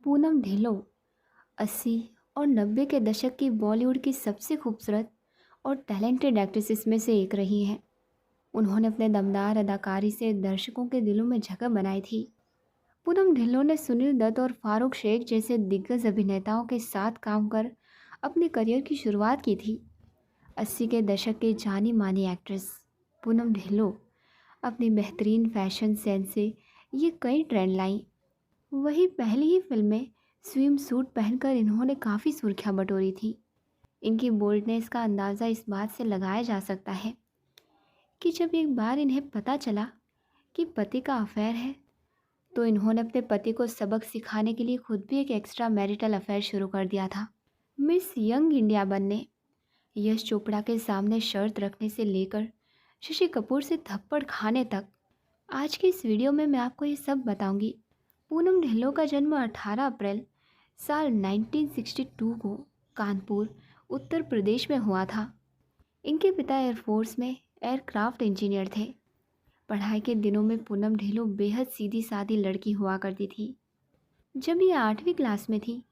पूनम ढिल्लों 80 और 90 के दशक की बॉलीवुड की सबसे खूबसूरत और टैलेंटेड एक्ट्रेसेस में से एक रही हैं। उन्होंने अपने दमदार अदाकारी से दर्शकों के दिलों में जगह बनाई थी। पूनम ढिल्लों ने सुनील दत्त और फारूक शेख जैसे दिग्गज अभिनेताओं के साथ काम कर अपने करियर की शुरुआत की थी। 80 के दशक की जानी मानी एक्ट्रेस पूनम ढिल्लों अपनी बेहतरीन फैशन सेंस से ये कई ट्रेंड लाई। वही पहली ही फिल्म में स्विम सूट पहनकर इन्होंने काफ़ी सुर्खियां बटोरी थी। इनकी बोल्डनेस का अंदाज़ा इस बात से लगाया जा सकता है कि जब एक बार इन्हें पता चला कि पति का अफेयर है, तो इन्होंने अपने पति को सबक सिखाने के लिए खुद भी एक एक्स्ट्रा मैरिटल अफेयर शुरू कर दिया था। मिस यंग इंडिया बनने, यश चोपड़ा के सामने शर्त रखने से लेकर शशि कपूर से थप्पड़ खाने तक, आज की इस वीडियो में मैं आपको ये सब बताऊंगी। पूनम ढिल्लों का जन्म 18 अप्रैल साल 1962 को कानपुर, उत्तर प्रदेश में हुआ था। इनके पिता एयरफोर्स में एयरक्राफ्ट इंजीनियर थे। पढ़ाई के दिनों में पूनम ढिल्लों बेहद सीधी सादी लड़की हुआ करती थी। जब ये 8वीं क्लास में थी,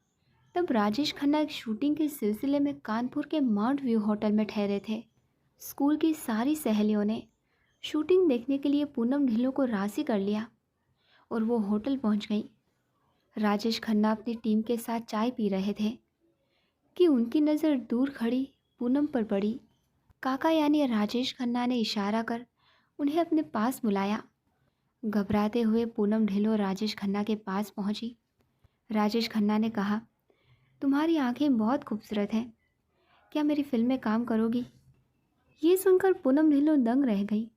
तब राजेश खन्ना एक शूटिंग के सिलसिले में कानपुर के माउंट व्यू होटल में ठहरे थे। स्कूल की सारी सहेलियों ने शूटिंग देखने के लिए पूनम ढिल्लों को राज़ी कर लिया और वो होटल पहुंच गई। राजेश खन्ना अपनी टीम के साथ चाय पी रहे थे कि उनकी नज़र दूर खड़ी पूनम पर पड़ी। काका यानी राजेश खन्ना ने इशारा कर उन्हें अपने पास बुलाया। घबराते हुए पूनम ढिल्लों राजेश खन्ना के पास पहुंची। राजेश खन्ना ने कहा, तुम्हारी आंखें बहुत खूबसूरत हैं, क्या मेरी फिल्म में काम करोगी? ये सुनकर पूनम ढिल्लों दंग रह गई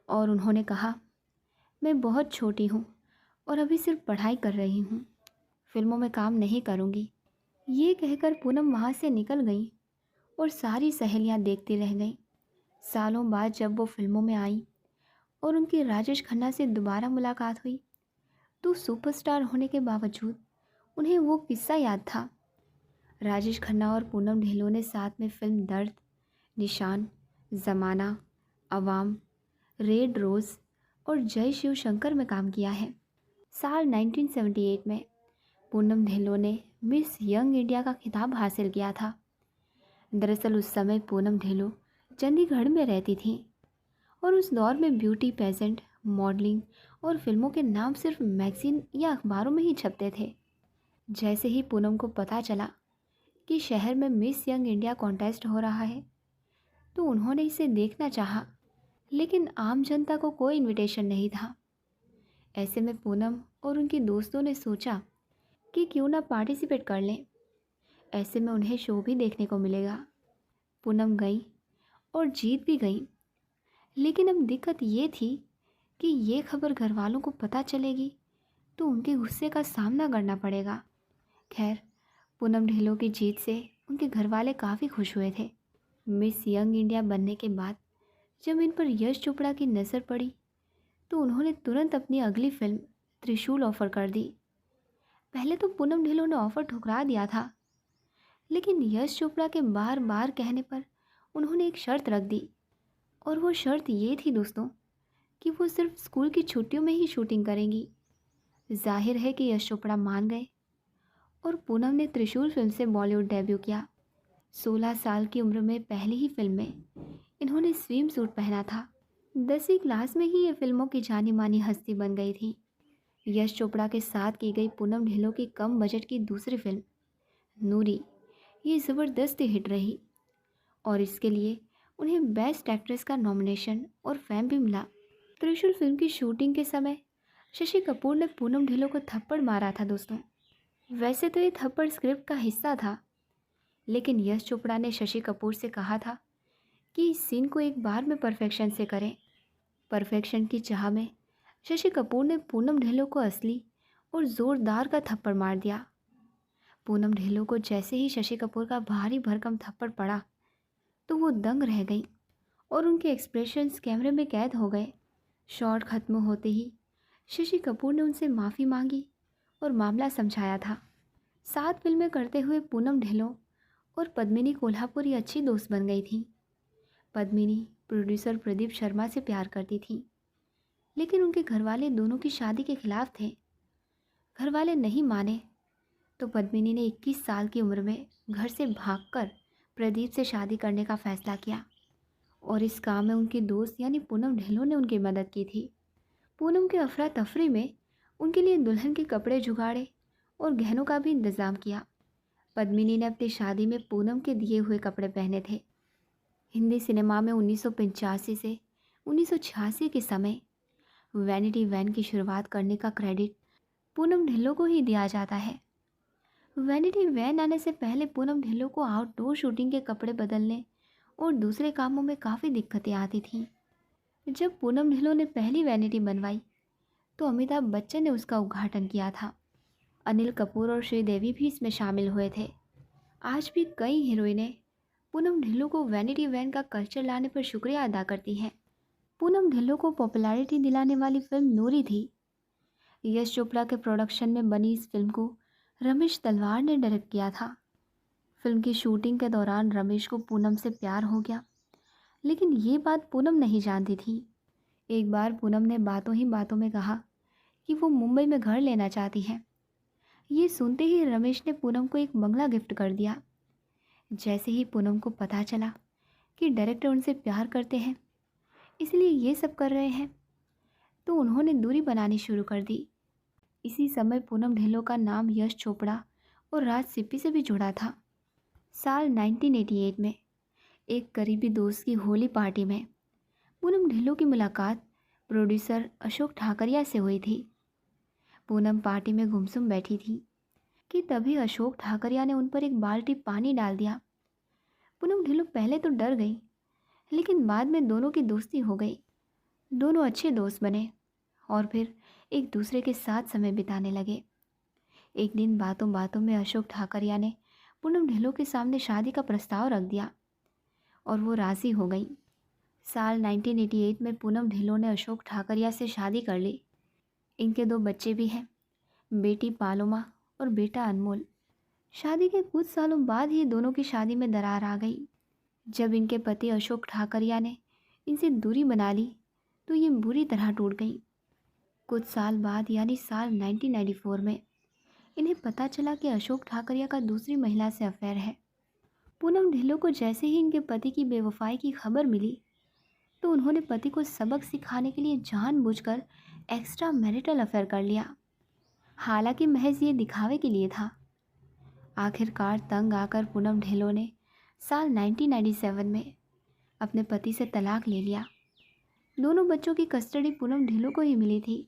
और उन्होंने कहा, मैं बहुत छोटी हूँ और अभी सिर्फ पढ़ाई कर रही हूँ, फिल्मों में काम नहीं करूँगी। ये कहकर पूनम वहाँ से निकल गई और सारी सहेलियाँ देखती रह गईं। सालों बाद जब वो फिल्मों में आई और उनकी राजेश खन्ना से दोबारा मुलाकात हुई, तो सुपरस्टार होने के बावजूद उन्हें वो किस्सा याद था। राजेश खन्ना और पूनम ढिल्लों ने साथ में फिल्म दर्द, निशान, ज़माना, अवाम, रेड रोज़ और जय शिव शंकर में काम किया है। साल 1978 में पूनम ढिल्लों ने मिस यंग इंडिया का खिताब हासिल किया था। दरअसल उस समय पूनम ढिल्लों चंडीगढ़ में रहती थीं और उस दौर में ब्यूटी पेजेंट, मॉडलिंग और फिल्मों के नाम सिर्फ मैगजीन या अखबारों में ही छपते थे। जैसे ही पूनम को पता चला कि शहर में मिस यंग इंडिया कॉन्टेस्ट हो रहा है, तो उन्होंने इसे देखना चाहा, लेकिन आम जनता को कोई इनविटेशन नहीं था। ऐसे में पूनम और उनकी दोस्तों ने सोचा कि क्यों ना पार्टिसिपेट कर लें, ऐसे में उन्हें शो भी देखने को मिलेगा। पूनम गई और जीत भी गई, लेकिन अब दिक्कत ये थी कि ये खबर घर वालों को पता चलेगी तो उनके गुस्से का सामना करना पड़ेगा। खैर, पूनम ढिल्लों की जीत से उनके घर वाले काफ़ी खुश हुए थे। मिस यंग इंडिया बनने के बाद जब इन पर यश चोपड़ा की नज़र पड़ी, तो उन्होंने तुरंत अपनी अगली फिल्म त्रिशूल ऑफ़र कर दी। पहले तो पूनम ढिल्लों ने ऑफ़र ठुकरा दिया था, लेकिन यश चोपड़ा के बार बार कहने पर उन्होंने एक शर्त रख दी, और वो शर्त ये थी दोस्तों कि वो सिर्फ स्कूल की छुट्टियों में ही शूटिंग करेंगी। जाहिर है कि यश चोपड़ा मान गए और पूनम ने त्रिशूल फिल्म से बॉलीवुड डेब्यू किया। 16 साल की उम्र में पहली ही फिल्म में इन्होंने स्विम सूट पहना था। 10वीं क्लास में ही ये फिल्मों की जानी मानी हस्ती बन गई थी। यश चोपड़ा के साथ की गई पूनम ढिल्लों की कम बजट की दूसरी फिल्म नूरी, ये ज़बरदस्त हिट रही और इसके लिए उन्हें बेस्ट एक्ट्रेस का नॉमिनेशन और फेम भी मिला। त्रिशूल फिल्म की शूटिंग के समय शशि कपूर ने पूनम ढिल्लों को थप्पड़ मारा था दोस्तों। वैसे तो ये थप्पड़ स्क्रिप्ट का हिस्सा था, लेकिन यश चोपड़ा ने शशि कपूर से कहा था कि इस सीन को एक बार में परफेक्शन से करें। परफेक्शन की चाह में शशि कपूर ने पूनम ढिल्लों को असली और ज़ोरदार का थप्पड़ मार दिया। पूनम ढिल्लों को जैसे ही शशि कपूर का भारी भरकम थप्पड़ पड़ा, तो वो दंग रह गई और उनके एक्सप्रेशंस कैमरे में कैद हो गए। शॉट खत्म होते ही शशि कपूर ने उनसे माफ़ी मांगी और मामला समझाया था। साथ फिल्में करते हुए पूनम ढिल्लों और पद्मिनी कोल्हापुरी अच्छी दोस्त बन गई थी। पद्मिनी प्रोड्यूसर प्रदीप शर्मा से प्यार करती थी, लेकिन उनके घरवाले दोनों की शादी के खिलाफ थे। घरवाले नहीं माने, तो पद्मिनी ने 21 साल की उम्र में घर से भागकर प्रदीप से शादी करने का फैसला किया और इस काम में उनके दोस्त यानी पूनम ढिल्लों ने उनकी मदद की थी। पूनम के अफरा तफरी में उनके लिए दुल्हन के कपड़े जुगाड़े और गहनों का भी इंतज़ाम किया। पद्मिनी ने अपनी शादी में पूनम के दिए हुए कपड़े पहने थे। हिंदी सिनेमा में 1985 से 1986 के समय वैनिटी वैन की शुरुआत करने का क्रेडिट पूनम ढिल्लों को ही दिया जाता है। वैनिटी वैन आने से पहले पूनम ढिल्लों को आउटडोर शूटिंग के कपड़े बदलने और दूसरे कामों में काफ़ी दिक्कतें आती थीं। जब पूनम ढिल्लों ने पहली वैनिटी बनवाई तो अमिताभ बच्चन ने उसका उद्घाटन किया था। अनिल कपूर और श्रीदेवी भी इसमें शामिल हुए थे। आज भी कई हीरोइनें पूनम ढिल्लों को वैनिटी वैन का कल्चर लाने पर शुक्रिया अदा करती हैं। पूनम ढिल्लों को पॉपुलैरिटी दिलाने वाली फिल्म नूरी थी। यश चोपड़ा के प्रोडक्शन में बनी इस फिल्म को रमेश तलवार ने डायरेक्ट किया था। फिल्म की शूटिंग के दौरान रमेश को पूनम से प्यार हो गया, लेकिन ये बात पूनम नहीं जानती थी। एक बार पूनम ने बातों ही बातों में कहा कि वो मुंबई में घर लेना चाहती हैं। ये सुनते ही रमेश ने पूनम को एक बंगला गिफ्ट कर दिया। जैसे ही पूनम को पता चला कि डायरेक्टर उनसे प्यार करते हैं, इसलिए ये सब कर रहे हैं, तो उन्होंने दूरी बनानी शुरू कर दी। इसी समय पूनम ढिल्लों का नाम यश चोपड़ा और राज सिप्पी से भी जुड़ा था। साल 1988 में एक करीबी दोस्त की होली पार्टी में पूनम ढिल्लों की मुलाकात प्रोड्यूसर अशोक ठाकरिया से हुई थी। पूनम पार्टी में गुमसुम बैठी थी कि तभी अशोक ठाकरिया ने उन पर एक बाल्टी पानी डाल दिया। पूनम ढिल्लों पहले तो डर गई, लेकिन बाद में दोनों की दोस्ती हो गई। दोनों अच्छे दोस्त बने और फिर एक दूसरे के साथ समय बिताने लगे। एक दिन बातों बातों में अशोक ठाकरिया ने पूनम ढिल्लों के सामने शादी का प्रस्ताव रख दिया और वो राज़ी हो गई। साल 1988 में पूनम ढिल्लों ने अशोक ठाकरिया से शादी कर ली। इनके 2 बच्चे भी हैं, बेटी पालोमा और बेटा अनमोल। शादी के कुछ सालों बाद ही दोनों की शादी में दरार आ गई। जब इनके पति अशोक ठाकरिया ने इनसे दूरी बना ली तो ये बुरी तरह टूट गई। कुछ साल बाद यानी साल 1994 में इन्हें पता चला कि अशोक ठाकरिया का दूसरी महिला से अफेयर है। पूनम ढिल्लों को जैसे ही इनके पति की बेवफाई की खबर मिली तो उन्होंने पति को सबक सिखाने के लिए जानबूझकर एक्स्ट्रा मैरिटल अफेयर कर लिया। हालांकि महज ये दिखावे के लिए था। आखिरकार तंग आकर पूनम ढिल्लों ने साल 1997 में अपने पति से तलाक ले लिया। दोनों बच्चों की कस्टडी पूनम ढिल्लों को ही मिली थी।